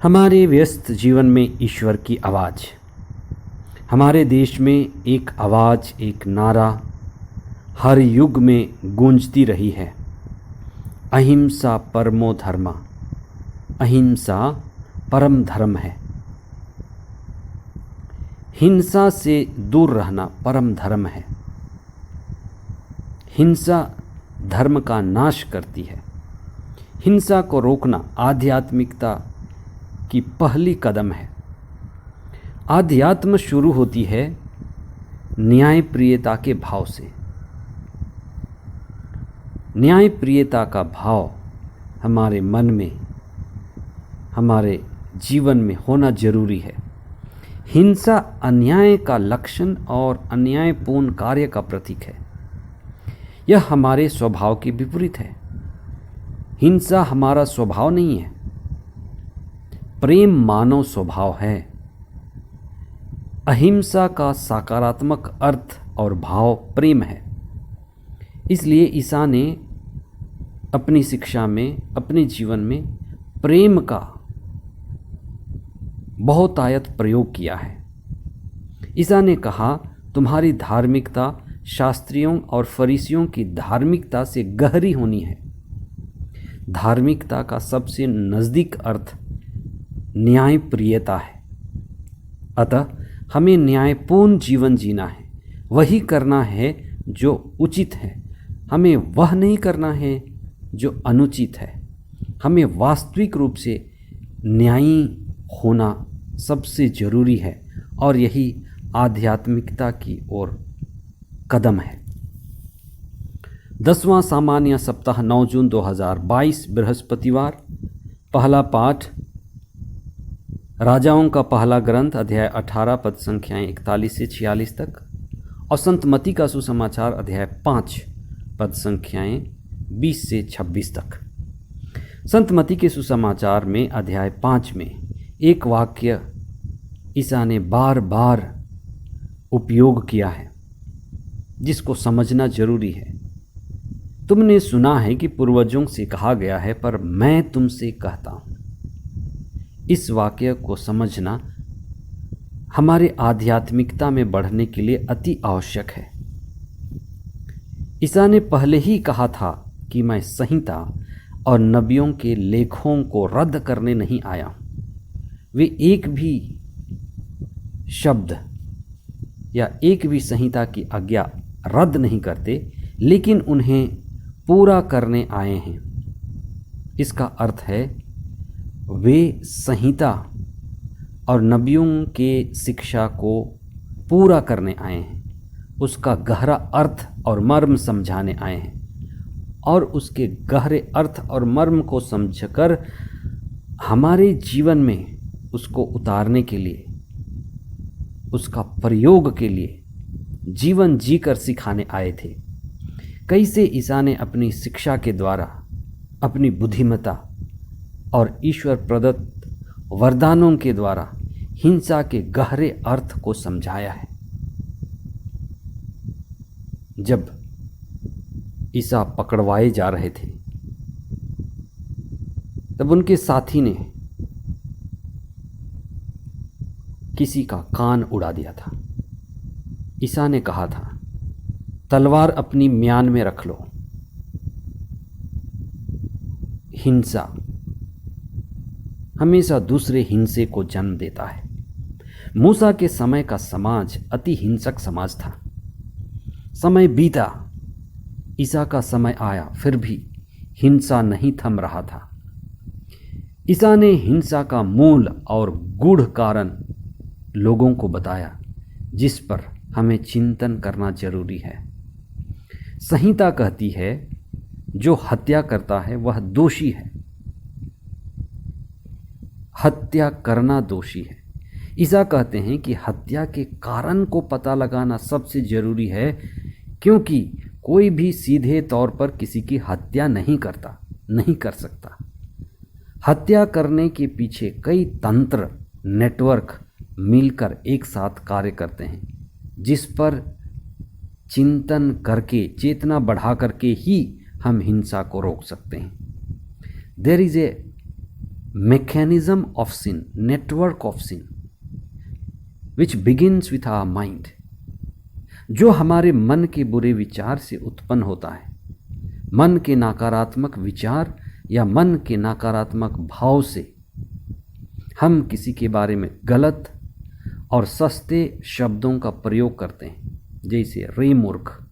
हमारे व्यस्त जीवन में ईश्वर की आवाज़। हमारे देश में एक आवाज़, एक नारा हर युग में गूंजती रही है। अहिंसा परमो धर्म। अहिंसा परम धर्म है। हिंसा से दूर रहना परम धर्म है। हिंसा धर्म का नाश करती है। हिंसा को रोकना आध्यात्मिकता की पहली कदम है। आध्यात्म शुरू होती है न्यायप्रियता के भाव से। न्यायप्रियता का भाव हमारे मन में, हमारे जीवन में होना जरूरी है। हिंसा अन्याय का लक्षण और अन्यायपूर्ण कार्य का प्रतीक है। यह हमारे स्वभाव के विपरीत है। हिंसा हमारा स्वभाव नहीं है। प्रेम मानव स्वभाव है। अहिंसा का सकारात्मक अर्थ और भाव प्रेम है। इसलिए ईसा ने अपनी शिक्षा में, अपने जीवन में प्रेम का बहुतायत प्रयोग किया है। ईसा ने कहा, तुम्हारी धार्मिकता शास्त्रियों और फरीसियों की धार्मिकता से गहरी होनी है। धार्मिकता का सबसे नज़दीक अर्थ न्यायप्रियता है। अतः हमें न्यायपूर्ण जीवन जीना है। वही करना है जो उचित है। हमें वह नहीं करना है जो अनुचित है। हमें वास्तविक रूप से न्यायी होना सबसे ज़रूरी है और यही आध्यात्मिकता की ओर कदम है। 10वां सामान्य सप्ताह 9 जून 2022 बृहस्पतिवार। पहला पाठ राजाओं का पहला ग्रंथ अध्याय 18 पद संख्याएं 41 से 46 तक और संत मत्ती का सुसमाचार अध्याय 5 पद संख्याएं 20 से 26 तक। संत मत्ती के सुसमाचार में अध्याय 5 में एक वाक्य ईसा ने बार बार उपयोग किया है जिसको समझना जरूरी है। तुमने सुना है कि पूर्वजों से कहा गया है, पर मैं तुमसे कहता हूँ। इस वाक्य को समझना हमारे आध्यात्मिकता में बढ़ने के लिए अति आवश्यक है। ईसा ने पहले ही कहा था कि मैं संहिता और नबियों के लेखों को रद्द करने नहीं आया। वे एक भी शब्द या एक भी संहिता की आज्ञा रद्द नहीं करते, लेकिन उन्हें पूरा करने आए हैं। इसका अर्थ है वे संहिता और नबियों के शिक्षा को पूरा करने आए हैं। उसका गहरा अर्थ और मर्म समझाने आए हैं और उसके गहरे अर्थ और मर्म को समझकर हमारे जीवन में उसको उतारने के लिए, उसका प्रयोग के लिए जीवन जीकर सिखाने आए थे। कैसे ईसा ने अपनी शिक्षा के द्वारा, अपनी बुद्धिमत्ता और ईश्वर प्रदत्त वरदानों के द्वारा हिंसा के गहरे अर्थ को समझाया है। जब ईसा पकड़वाए जा रहे थे तब उनके साथी ने किसी का कान उड़ा दिया था। ईसा ने कहा था, तलवार अपनी म्यान में रख लो। हिंसा हमेशा दूसरे हिंसे को जन्म देता है। मूसा के समय का समाज अति हिंसक समाज था। समय बीता, ईसा का समय आया, फिर भी हिंसा नहीं थम रहा था। ईसा ने हिंसा का मूल और गूढ़ कारण लोगों को बताया, जिस पर हमें चिंतन करना जरूरी है। संहिता कहती है, जो हत्या करता है वह दोषी है। हत्या करना दोषी है। ईसा कहते हैं कि हत्या के कारण को पता लगाना सबसे जरूरी है, क्योंकि कोई भी सीधे तौर पर किसी की हत्या नहीं कर सकता। हत्या करने के पीछे कई तंत्र, नेटवर्क मिलकर एक साथ कार्य करते हैं, जिस पर चिंतन करके, चेतना बढ़ा करके ही हम हिंसा को रोक सकते हैं। There is a mechanism of sin, network of sin, which begins with our mind, जो हमारे मन के बुरे विचार से उत्पन्न होता है, मन के नकारात्मक विचार या मन के नकारात्मक भाव से हम किसी के बारे में गलत और सस्ते शब्दों का प्रयोग करते हैं, जैसे रे मूर्ख,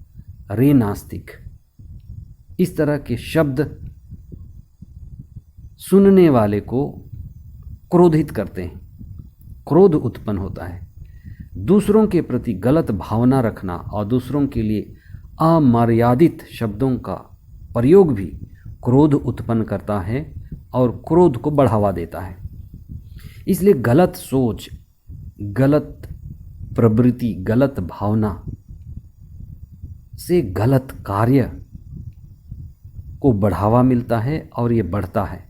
रे नास्तिक। इस तरह के शब्द सुनने वाले को क्रोधित करते हैं, क्रोध उत्पन्न होता है। दूसरों के प्रति गलत भावना रखना और दूसरों के लिए अमर्यादित शब्दों का प्रयोग भी क्रोध उत्पन्न करता है और क्रोध को बढ़ावा देता है। इसलिए गलत सोच, गलत प्रवृत्ति, गलत भावना से गलत कार्य को बढ़ावा मिलता है और ये बढ़ता है।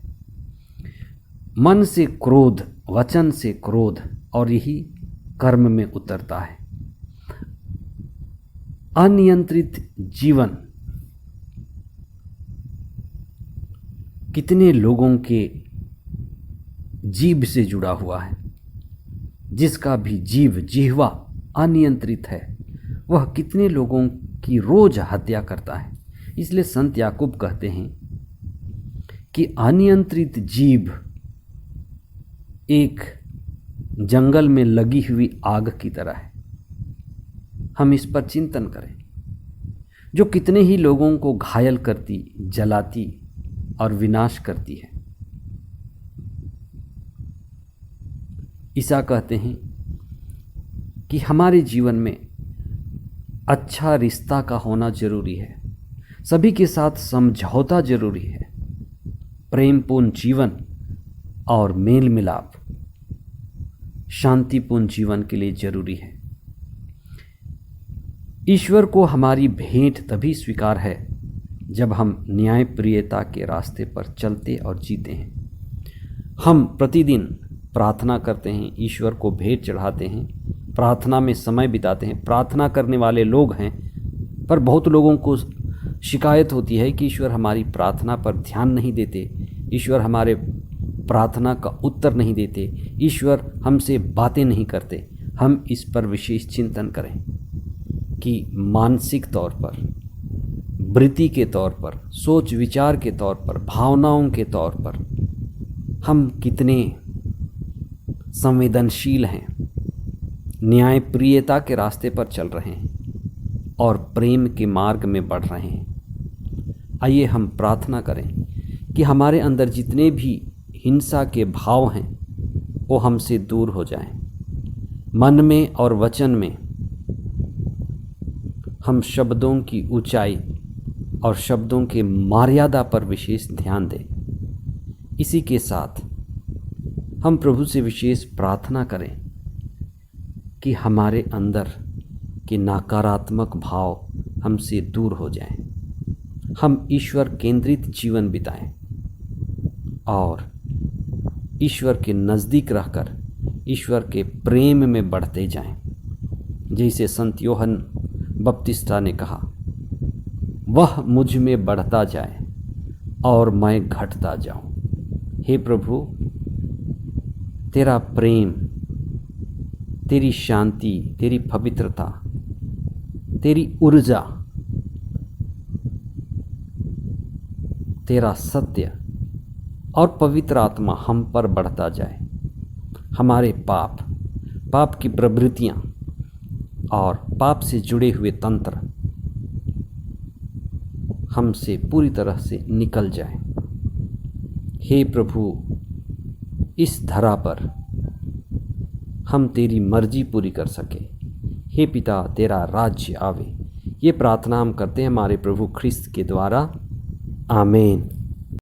मन से क्रोध, वचन से क्रोध, और यही कर्म में उतरता है। अनियंत्रित जीवन कितने लोगों के जीभ से जुड़ा हुआ है। जिसका भी जिह्वा अनियंत्रित है, वह कितने लोगों की रोज हत्या करता है। इसलिए संत याकूब कहते हैं कि अनियंत्रित जीभ एक जंगल में लगी हुई आग की तरह है। हम इस पर चिंतन करें, जो कितने ही लोगों को घायल करती, जलाती और विनाश करती है। ईसा कहते हैं कि हमारे जीवन में अच्छा रिश्ता का होना जरूरी है, सभी के साथ समझौता जरूरी है, प्रेमपूर्ण जीवन और मेल मिलाप शांतिपूर्ण जीवन के लिए जरूरी है। ईश्वर को हमारी भेंट तभी स्वीकार है जब हम न्यायप्रियता के रास्ते पर चलते और जीते हैं। हम प्रतिदिन प्रार्थना करते हैं, ईश्वर को भेंट चढ़ाते हैं, प्रार्थना में समय बिताते हैं, प्रार्थना करने वाले लोग हैं, पर बहुत लोगों को शिकायत होती है कि ईश्वर हमारी प्रार्थना पर ध्यान नहीं देते, ईश्वर हमारे प्रार्थना का उत्तर नहीं देते, ईश्वर हमसे बातें नहीं करते। हम इस पर विशेष चिंतन करें कि मानसिक तौर पर, वृत्ति के तौर पर, सोच विचार के तौर पर, भावनाओं के तौर पर हम कितने संवेदनशील हैं, न्यायप्रियता के रास्ते पर चल रहे हैं और प्रेम के मार्ग में बढ़ रहे हैं। आइए हम प्रार्थना करें कि हमारे अंदर जितने भी हिंसा के भाव हैं वो हमसे दूर हो जाएं। मन में और वचन में हम शब्दों की ऊंचाई और शब्दों के मर्यादा पर विशेष ध्यान दें। इसी के साथ हम प्रभु से विशेष प्रार्थना करें कि हमारे अंदर के नकारात्मक भाव हमसे दूर हो जाएं, हम ईश्वर केंद्रित जीवन बिताएं और ईश्वर के नज़दीक रहकर ईश्वर के प्रेम में बढ़ते जाएं। जैसे संत यूहन्ना बपतिस्ता ने कहा, वह मुझ में बढ़ता जाए और मैं घटता जाऊं। हे प्रभु, तेरा प्रेम, तेरी शांति, तेरी पवित्रता, तेरी ऊर्जा, तेरा सत्य और पवित्र आत्मा हम पर बढ़ता जाए। हमारे पाप की प्रवृत्तियां और पाप से जुड़े हुए तंत्र हमसे पूरी तरह से निकल जाए। हे प्रभु, इस धरा पर हम तेरी मर्जी पूरी कर सके। हे पिता, तेरा राज्य आवे। ये प्रार्थना हम करते हैं हमारे प्रभु ख्रिस्त के द्वारा। आमीन।